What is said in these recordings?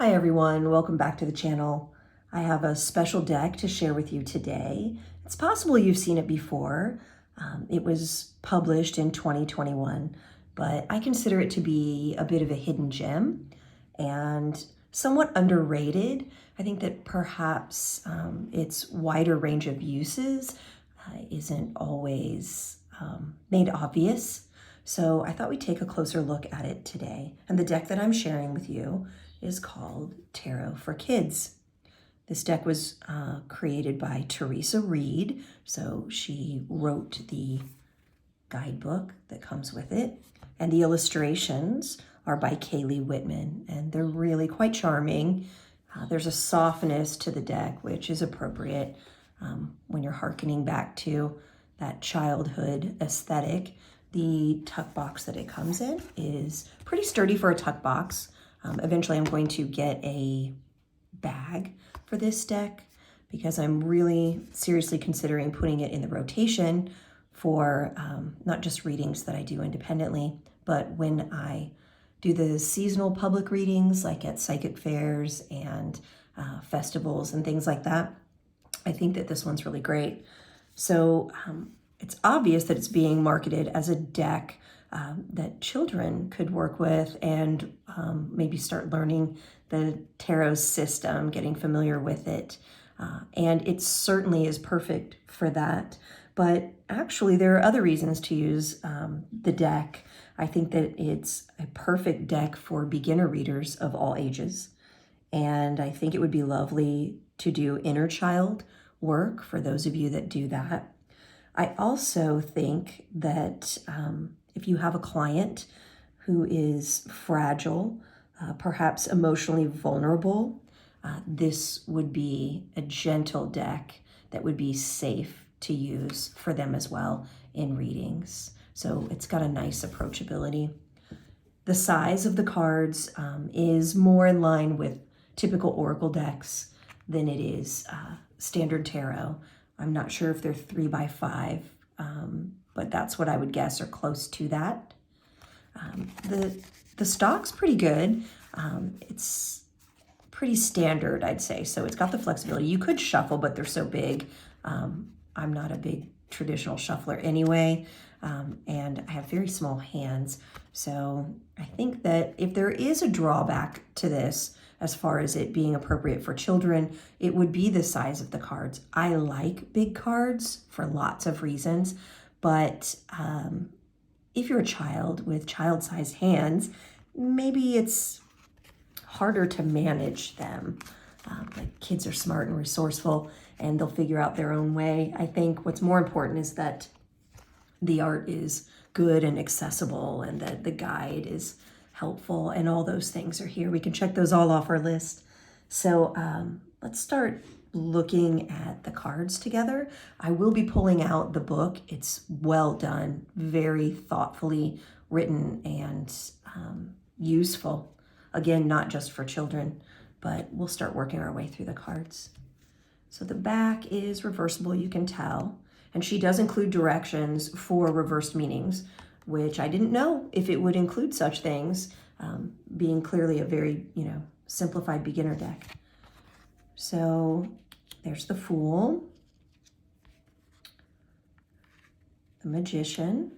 Hi everyone, welcome back to the channel. I have a special deck to share with you today. It's possible you've seen it before. It was published in 2021, but I consider it to be a bit of a hidden gem and somewhat underrated. I think that perhaps its wider range of uses isn't always made obvious. So I thought we'd take a closer look at it today. And the deck that I'm sharing with you is called Tarot for Kids. This deck was created by Teresa Reed, so she wrote the guidebook that comes with it, and the illustrations are by Kaylee Whitman, and they're really quite charming. There's a softness to the deck, which is appropriate when you're hearkening back to that childhood aesthetic. The tuck box that it comes in is pretty sturdy for a tuck box. Eventually I'm going to get a bag for this deck because I'm really seriously considering putting it in the rotation for not just readings that I do independently, but when I do the seasonal public readings, like at psychic fairs and festivals and things like that. I think that this one's really great. So it's obvious that it's being marketed as a deck that children could work with and maybe start learning the tarot system, getting familiar with it. And it certainly is perfect for that. But actually, there are other reasons to use the deck. I think that it's a perfect deck for beginner readers of all ages. And I think it would be lovely to do inner child work for those of you that do that. I also think that if you have a client who is fragile, perhaps emotionally vulnerable, this would be a gentle deck that would be safe to use for them as well in readings. So it's got a nice approachability. The size of the cards is more in line with typical oracle decks than it is standard tarot. I'm not sure if they're 3x5, but that's what I would guess, or close to that. The stock's pretty good. It's pretty standard, I'd say. So it's got the flexibility. You could shuffle, but they're so big. I'm not a big traditional shuffler anyway, and I have very small hands. So I think that if there is a drawback to this, as far as it being appropriate for children, it would be the size of the cards. I like big cards for lots of reasons, but if you're a child with child-sized hands, maybe it's harder to manage them. Like kids are smart and resourceful, and they'll figure out their own way. I think what's more important is that the art is good and accessible, and that the guide is helpful, and all those things are here. We can check those all off our list. So let's start looking at the cards together. I will be pulling out the book. It's well done, very thoughtfully written, and useful. Again, not just for children, but we'll start working our way through the cards. So the back is reversible, you can tell, and she does include directions for reversed meanings, which I didn't know if it would include such things, being clearly a very, simplified beginner deck. So there's the Fool, the Magician.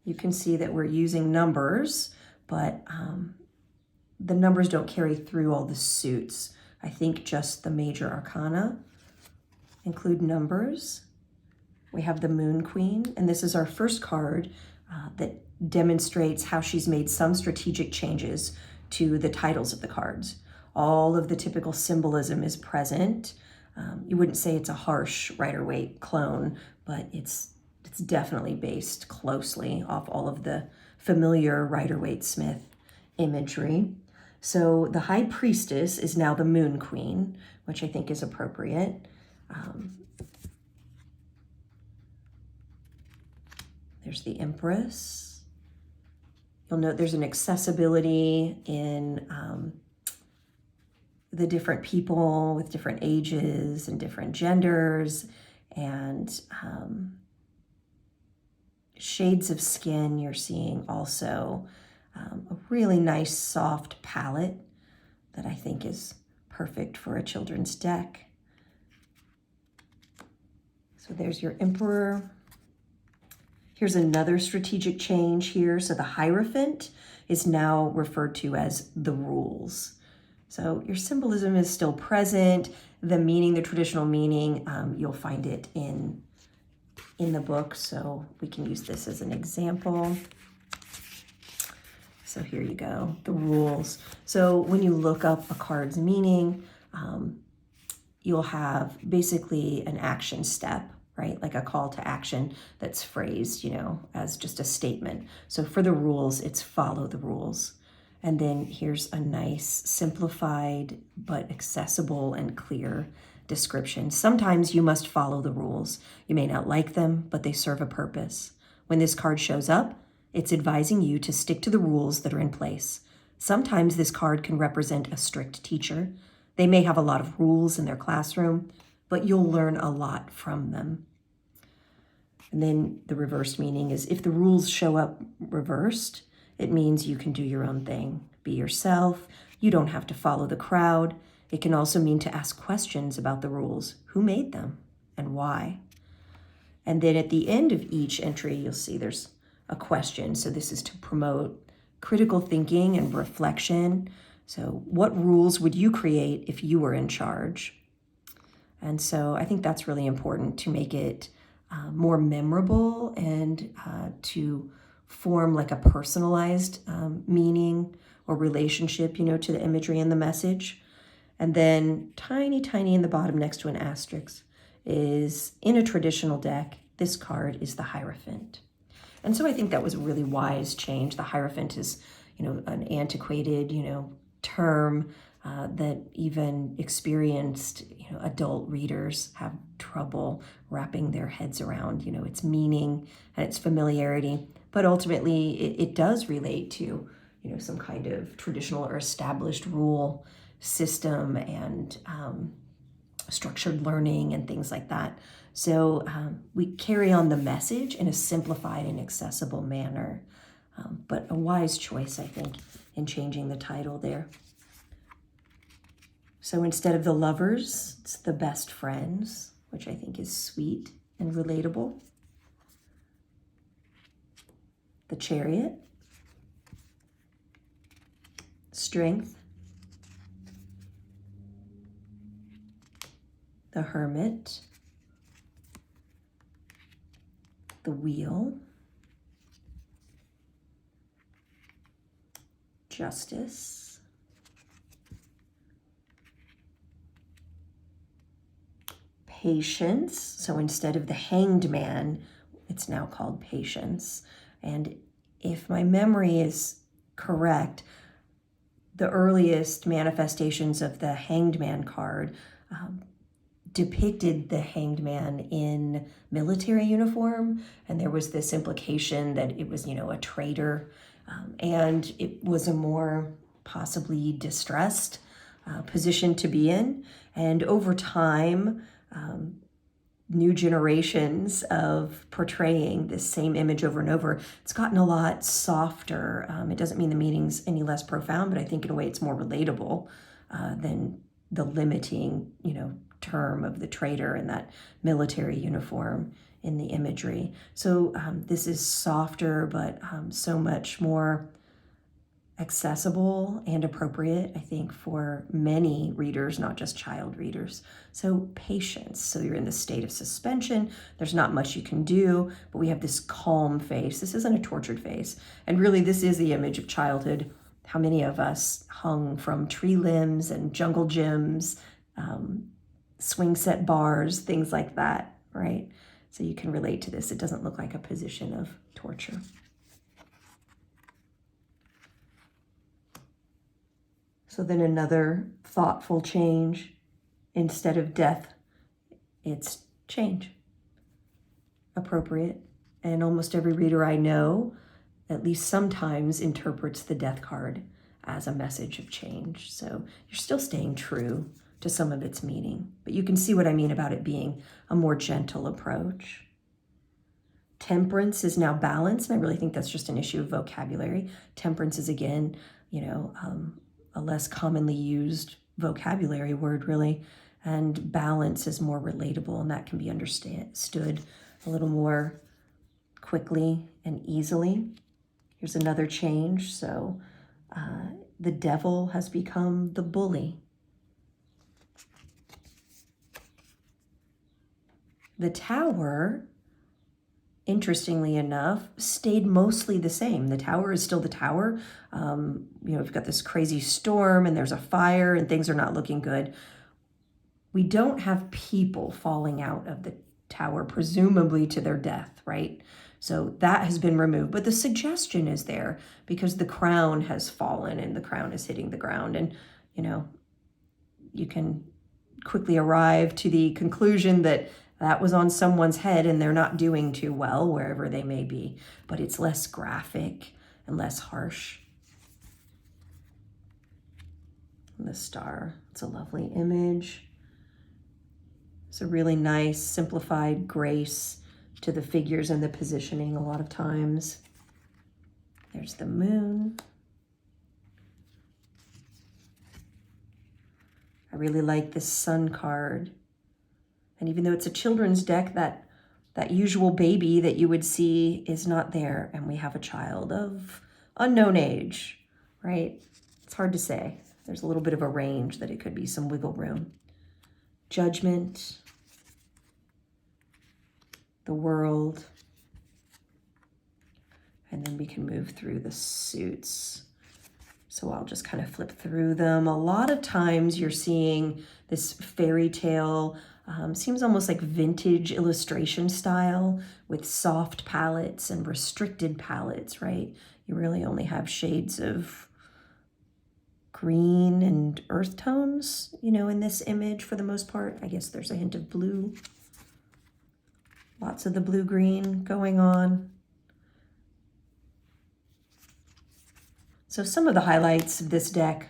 You can see that we're using numbers, but the numbers don't carry through all the suits. I think just the major arcana include numbers. We have the Moon Queen, and this is our first card that demonstrates how she's made some strategic changes to the titles of the cards. All of the typical symbolism is present. You wouldn't say it's a harsh Rider-Waite clone, but it's definitely based closely off all of the familiar Rider-Waite-Smith imagery. So the High Priestess is now the Moon Queen, which I think is appropriate. There's the Empress. You'll note there's an accessibility in the different people with different ages and different genders, and shades of skin. You're seeing also a really nice soft palette that I think is perfect for a children's deck. So there's your Emperor. Here's another strategic change here. So the Hierophant is now referred to as the rules. So your symbolism is still present. The meaning, the traditional meaning, you'll find it in the book. So we can use this as an example. So here you go, the rules. So when you look up a card's meaning, you'll have basically an action step, right? Like a call to action that's phrased, as just a statement. So for the rules, it's follow the rules. And then here's a nice, simplified, but accessible and clear description. Sometimes you must follow the rules. You may not like them, but they serve a purpose. When this card shows up, it's advising you to stick to the rules that are in place. Sometimes this card can represent a strict teacher. They may have a lot of rules in their classroom, but you'll learn a lot from them. And then the reversed meaning is if the rules show up reversed, it means you can do your own thing. Be yourself. You don't have to follow the crowd. It can also mean to ask questions about the rules. Who made them and why? And then at the end of each entry, you'll see there's a question. So this is to promote critical thinking and reflection. So what rules would you create if you were in charge? And so I think that's really important to make it more memorable and to form like a personalized meaning or relationship, to the imagery and the message. And then tiny in the bottom next to an asterisk is in a traditional deck, this card is the Hierophant. And so I think that was a really wise change. The Hierophant is, an antiquated, term that even experienced, adult readers have trouble wrapping their heads around, its meaning and its familiarity. But ultimately, it does relate to, some kind of traditional or established rule system and structured learning and things like that. So we carry on the message in a simplified and accessible manner, but a wise choice, I think, in changing the title there. So instead of the lovers, it's the best friends, which I think is sweet and relatable. The Chariot, strength. The Hermit, the Wheel, justice, patience. So instead of the Hanged Man, it's now called patience. And if my memory is correct, the earliest manifestations of the Hanged Man card depicted the Hanged Man in military uniform, and there was this implication that it was, a traitor, and it was a more possibly distressed position to be in. And over time, new generations of portraying this same image over and over, it's gotten a lot softer. It doesn't mean the meaning's any less profound, but I think in a way it's more relatable than the limiting, term of the traitor in that military uniform in the imagery. So this is softer, but so much more accessible and appropriate, I think, for many readers, not just child readers. So patience. So you're in the state of suspension. There's not much you can do, but we have this calm face. This isn't a tortured face. And really, this is the image of childhood. How many of us hung from tree limbs and jungle gyms, swing set bars, things like that, right? So you can relate to this. It doesn't look like a position of torture. So then another thoughtful change. Instead of death, it's change. Appropriate. And almost every reader I know, at least sometimes, interprets the death card as a message of change. So you're still staying true to some of its meaning, but you can see what I mean about it being a more gentle approach. Temperance is now balance, and I really think that's just an issue of vocabulary. Temperance is, again, a less commonly used vocabulary word, really. And balance is more relatable, and that can be understood a little more quickly and easily. Here's another change. So the devil has become the bully. The tower, interestingly enough, stayed mostly the same. The tower is still the tower. We've got this crazy storm and there's a fire and things are not looking good. We don't have people falling out of the tower, presumably to their death, right? So that has been removed, but the suggestion is there because the crown has fallen and the crown is hitting the ground. And, you can quickly arrive to the conclusion that that was on someone's head and they're not doing too well wherever they may be, but it's less graphic and less harsh. And the star, it's a lovely image. It's a really nice, simplified grace to the figures and the positioning a lot of times. There's the moon. I really like this sun card. And even though it's a children's deck, that usual baby that you would see is not there. And we have a child of unknown age, right? It's hard to say. There's a little bit of a range that it could be some wiggle room. Judgment. The world. And then we can move through the suits. So I'll just kind of flip through them. A lot of times you're seeing this fairy tale, seems almost like vintage illustration style with soft palettes and restricted palettes, right? You really only have shades of green and earth tones, in this image for the most part. I guess there's a hint of blue. Lots of the blue-green going on. So some of the highlights of this deck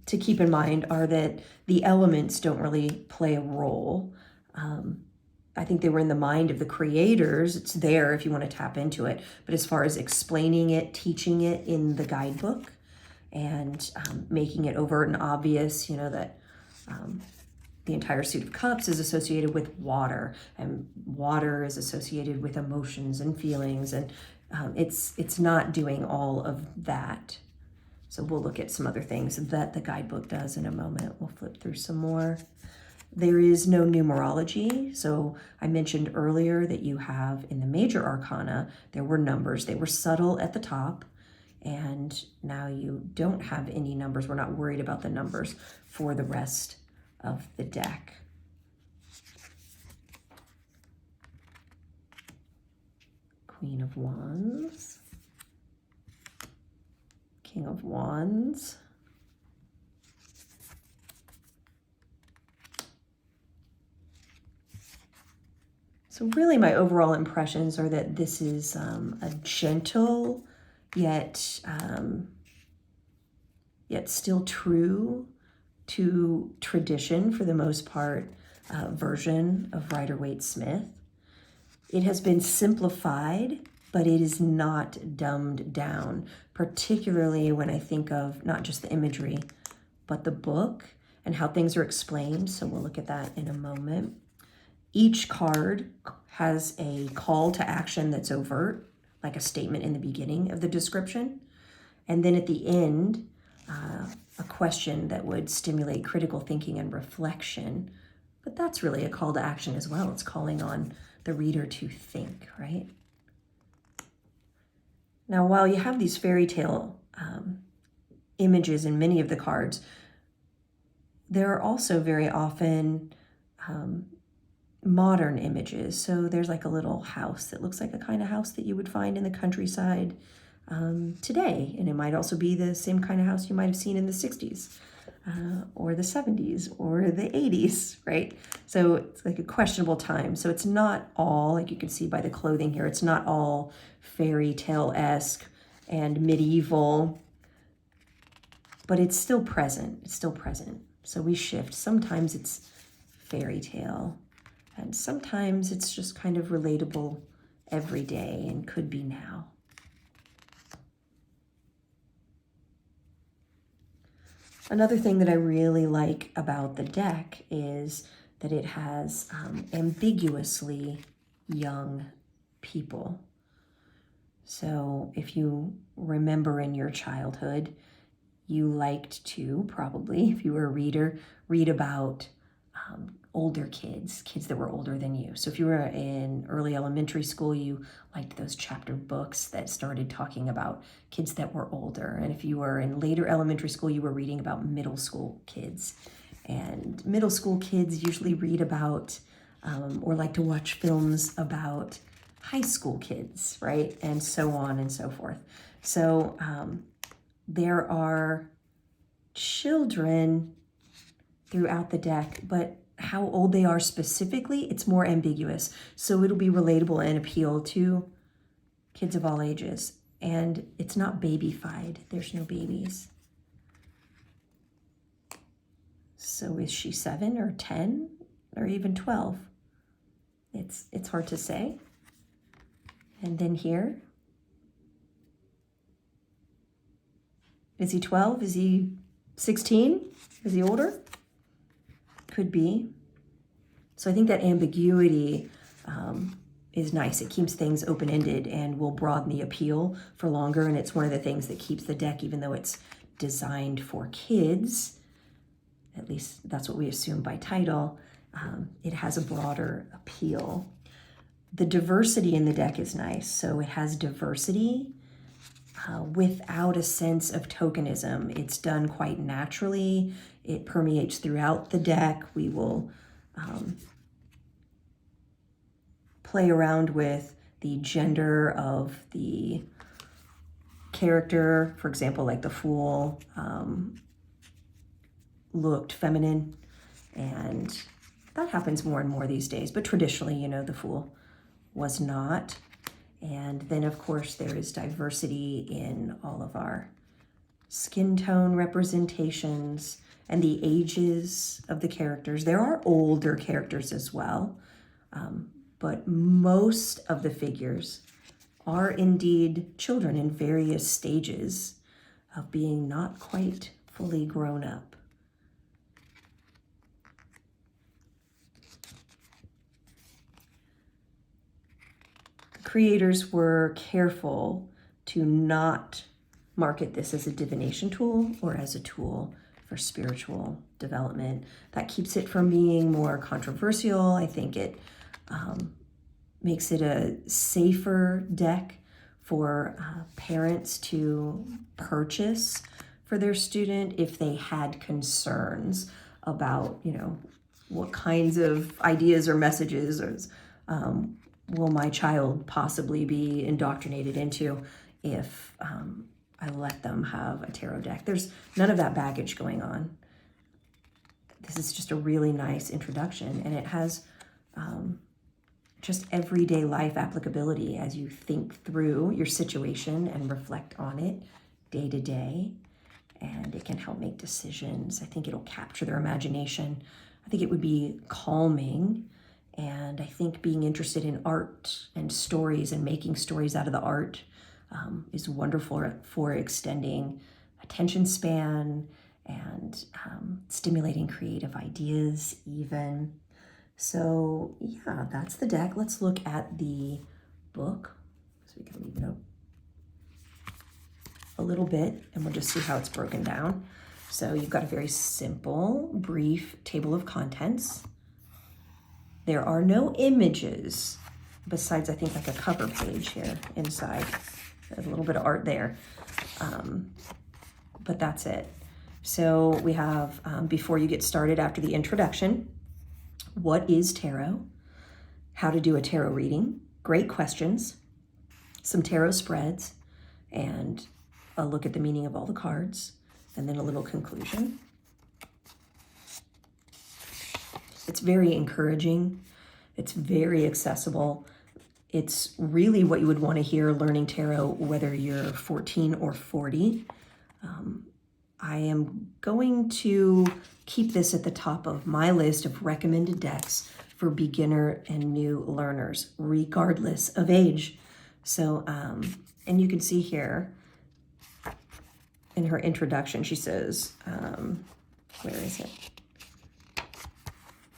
to keep in mind are that the elements don't really play a role. I think they were in the mind of the creators. It's there if you want to tap into it. But as far as explaining it, teaching it in the guidebook, and making it overt and obvious, that the entire suit of cups is associated with water, and water is associated with emotions and feelings, and it's not doing all of that. So we'll look at some other things that the guidebook does in a moment. We'll flip through some more. There is no numerology. So I mentioned earlier that you have in the major arcana, there were numbers. They were subtle at the top, and now you don't have any numbers. We're not worried about the numbers for the rest of the deck. Queen of Wands, King of Wands, so really my overall impressions are that this is a gentle yet still true to tradition for the most part version of Rider-Waite-Smith. It has been simplified, but it is not dumbed down, particularly when I think of not just the imagery, but the book and how things are explained. So we'll look at that in a moment. Each card has a call to action that's overt, like a statement in the beginning of the description. And then at the end, a question that would stimulate critical thinking and reflection. But that's really a call to action as well. It's calling on the reader to think, right? Now, while you have these fairy tale images in many of the cards, there are also very often modern images. So there's like a little house that looks like a kind of house that you would find in the countryside today. And it might also be the same kind of house you might have seen in the 60s or the 70s or the 80s, right? So it's like a questionable time. So it's not all, like you can see by the clothing here, it's not all fairy tale-esque and medieval, but it's still present. It's still present. So we shift. Sometimes it's fairy tale, and sometimes it's just kind of relatable every day and could be now. Another thing that I really like about the deck is that it has ambiguously young people. So if you remember in your childhood, you liked to probably, if you were a reader, read about older kids that were older than you. So if you were in early elementary school, you liked those chapter books that started talking about kids that were older. And if you were in later elementary school, you were reading about middle school kids. And middle school kids usually read about or like to watch films about high school kids, right? And so on and so forth. So there are children throughout the deck, but how old they are specifically, it's more ambiguous. So it'll be relatable and appeal to kids of all ages. And it's not babyfied. There's no babies. So is she 7 or 10 or even 12? It's hard to say. And then here, is he 12? Is he 16? Is he older? Could be. So I think that ambiguity is nice. It keeps things open-ended and will broaden the appeal for longer. And it's one of the things that keeps the deck, even though it's designed for kids, at least that's what we assume by title, it has a broader appeal. The diversity in the deck is nice. So it has diversity without a sense of tokenism. It's done quite naturally. It permeates throughout the deck. We will play around with the gender of the character. For example, like the Fool looked feminine, and that happens more and more these days. But traditionally, you know, the Fool was not. And then, of course, there is diversity in all of our skin tone representations and the ages of the characters. There are older characters as well, but most of the figures are indeed children in various stages of being not quite fully grown up. Creators were careful to not market this as a divination tool or as a tool for spiritual development. That keeps it from being more controversial. I think it makes it a safer deck for parents to purchase for their student if they had concerns about, you know, what kinds of ideas or messages or will my child possibly be indoctrinated into if I let them have a tarot deck. There's none of that baggage going on. This is just a really nice introduction, and it has just everyday life applicability as you think through your situation and reflect on it day to day, and it can help make decisions. I think it'll capture their imagination. I think it would be calming. And I think being interested in art and stories and making stories out of the art is wonderful for extending attention span and stimulating creative ideas even. So yeah, that's the deck. Let's look at the book. So we can leave it up a little bit and we'll just see how it's broken down. So you've got a very simple, brief table of contents. There are no images besides, I think, like a cover page here inside. There's a little bit of art there, but that's it. So we have, before you get started, after the introduction, what is tarot? How to do a tarot reading, great questions, some tarot spreads, and a look at the meaning of all the cards, and then a little conclusion. It's very encouraging. It's very accessible. It's really what you would want to hear learning tarot, whether you're 14 or 40. I am going to keep this at the top of my list of recommended decks for beginner and new learners, regardless of age. So, and you can see here, in her introduction, she says, where is it?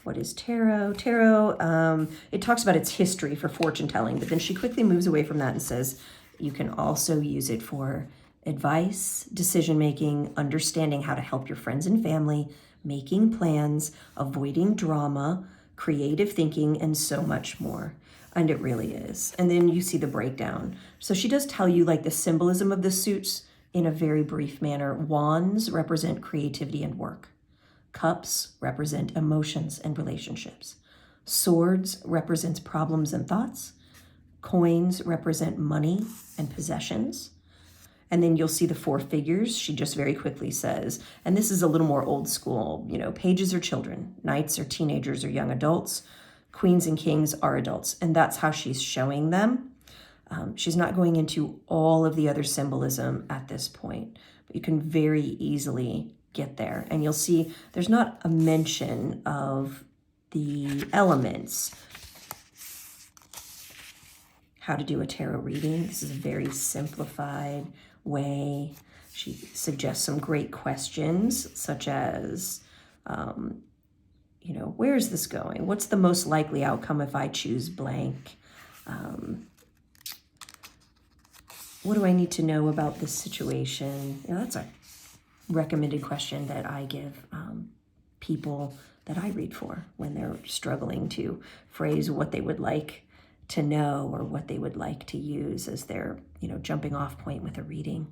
What is tarot? Tarot, it talks about its history for fortune telling, but then she quickly moves away from that and says, you can also use it for advice, decision making, understanding how to help your friends and family, making plans, avoiding drama, creative thinking, and so much more. And it really is. And then you see the breakdown. So she does tell you like the symbolism of the suits in a very brief manner. Wands represent creativity and work. Cups represent emotions and relationships. Swords represents problems and thoughts. Coins represent money and possessions. And then you'll see the 4 figures. She just very quickly says, and this is a little more old school, pages are children, knights are teenagers or young adults, queens and kings are adults. And that's how she's showing them. She's not going into all of the other symbolism at this point, but you can very easily get there. And you'll see there's not a mention of the elements. How to do a tarot reading. This is a very simplified way. She suggests some great questions, such as, where is this going? What's the most likely outcome if I choose blank? What do I need to know about this situation? That's a recommended question that I give people that I read for when they're struggling to phrase what they would like to know or what they would like to use as their, jumping off point with a reading.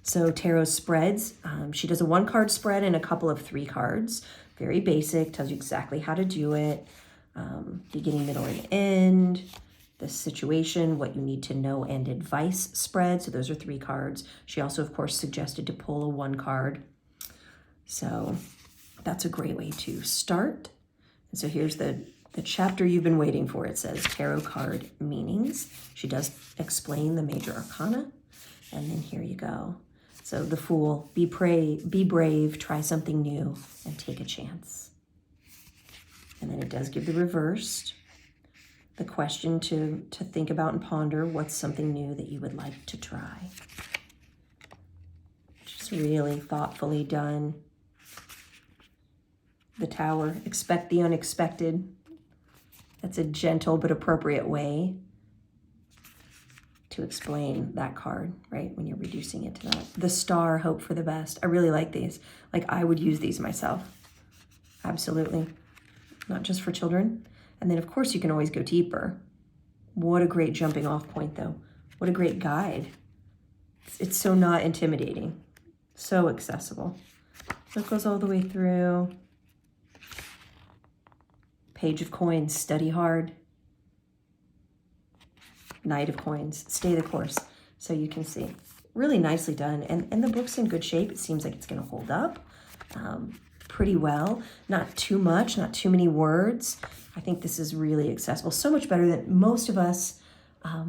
So tarot spreads, she does a 1-card spread and a couple of 3 cards. Very basic, tells you exactly how to do it. Beginning, middle, and end. The situation, what you need to know, and advice spread. So those are 3 cards. She also, of course, suggested to pull a 1 card. So that's a great way to start. And so here's the chapter you've been waiting for. It says tarot card meanings. She does explain the major arcana. And then here you go. So the Fool, be brave, try something new, and take a chance. And then it does give the reversed. The question to think about and ponder, what's something new that you would like to try? Just really thoughtfully done. The Tower, expect the unexpected. That's a gentle but appropriate way to explain that card, right? When you're reducing it to that. The Star, hope for the best. I really like these. Like, I would use these myself. Absolutely. Not just for children. And then, of course, you can always go deeper. What a great jumping off point, though. What a great guide. It's so not intimidating. So accessible. So it goes all the way through. Page of Coins, study hard. Knight of Coins, stay the course. So you can see, really nicely done. And the book's in good shape. It seems like it's going to hold up pretty well. Not too much, not too many words. I think this is really accessible. So much better than most of us,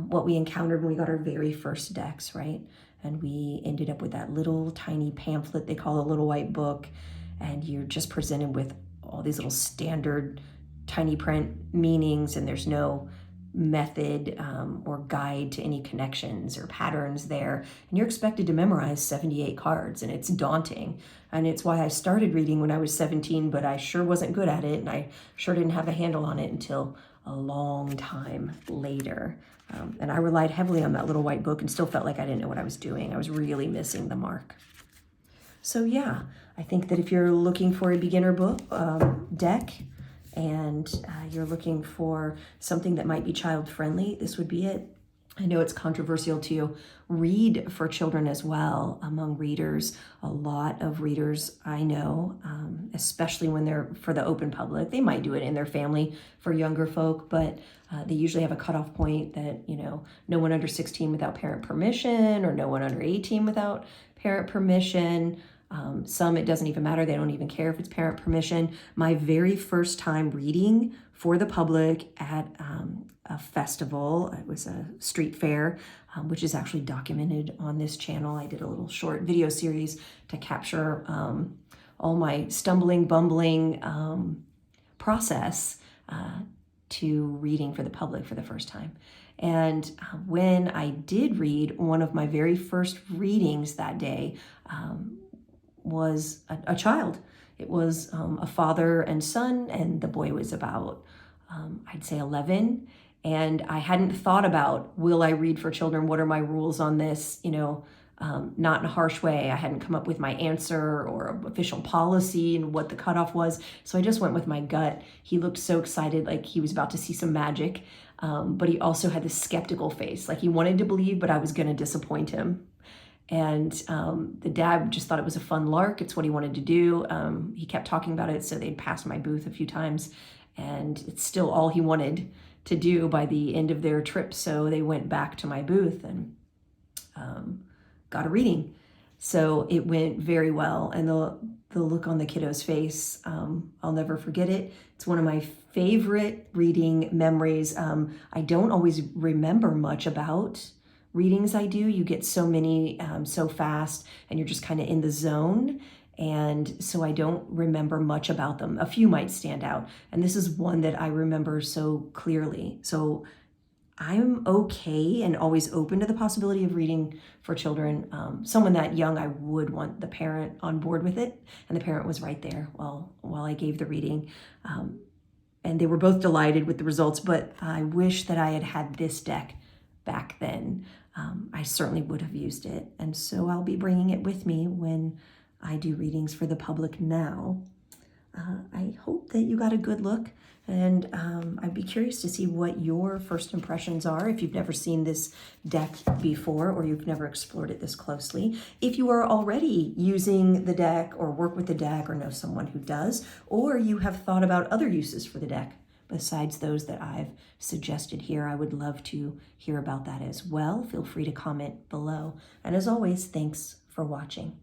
what we encountered when we got our very first decks, right? And we ended up with that little tiny pamphlet they call a little white book. And you're just presented with all these little standard tiny print meanings, and there's no method or guide to any connections or patterns there. And you're expected to memorize 78 cards, and it's daunting. And it's why I started reading when I was 17, but I sure wasn't good at it, and I sure didn't have a handle on it until a long time later. And I relied heavily on that little white book and still felt like I didn't know what I was doing. I was really missing the mark. So yeah, I think that if you're looking for a beginner book deck, and you're looking for something that might be child-friendly, this would be it. I know it's controversial to read for children as well among readers. A lot of readers I know, especially when they're for the open public, they might do it in their family for younger folk, but they usually have a cutoff point that, no one under 16 without parent permission, or no one under 18 without parent permission. Some, it doesn't even matter. They don't even care if it's parent permission. My very first time reading for the public at a festival, it was a street fair, which is actually documented on this channel. I did a little short video series to capture all my stumbling, bumbling process to reading for the public for the first time. And when I did read, one of my very first readings that day was a child. It was a father and son, and the boy was about, I'd say 11. And I hadn't thought about, will I read for children? What are my rules on this? Not in a harsh way. I hadn't come up with my answer or official policy and what the cutoff was. So I just went with my gut. He looked so excited, like he was about to see some magic. But he also had this skeptical face, like he wanted to believe, but I was going to disappoint him. And the dad just thought it was a fun lark. It's what he wanted to do. He kept talking about it, so they'd passed my booth a few times, and it's still all he wanted to do by the end of their trip. So they went back to my booth and got a reading. So it went very well, and the look on the kiddo's face, I'll never forget it. It's one of my favorite reading memories. I don't always remember much about readings I do. You get so many so fast, and you're just kind of in the zone. And so I don't remember much about them. A few might stand out. And this is one that I remember so clearly. So I'm okay and always open to the possibility of reading for children. Someone that young, I would want the parent on board with it. And the parent was right there while I gave the reading. And they were both delighted with the results, but I wish that I had had this deck back then. I certainly would have used it. And so I'll be bringing it with me when I do readings for the public now. I hope that you got a good look, and I'd be curious to see what your first impressions are if you've never seen this deck before or you've never explored it this closely. If you are already using the deck or work with the deck or know someone who does, or you have thought about other uses for the deck besides those that I've suggested here, I would love to hear about that as well. Feel free to comment below. And as always, thanks for watching.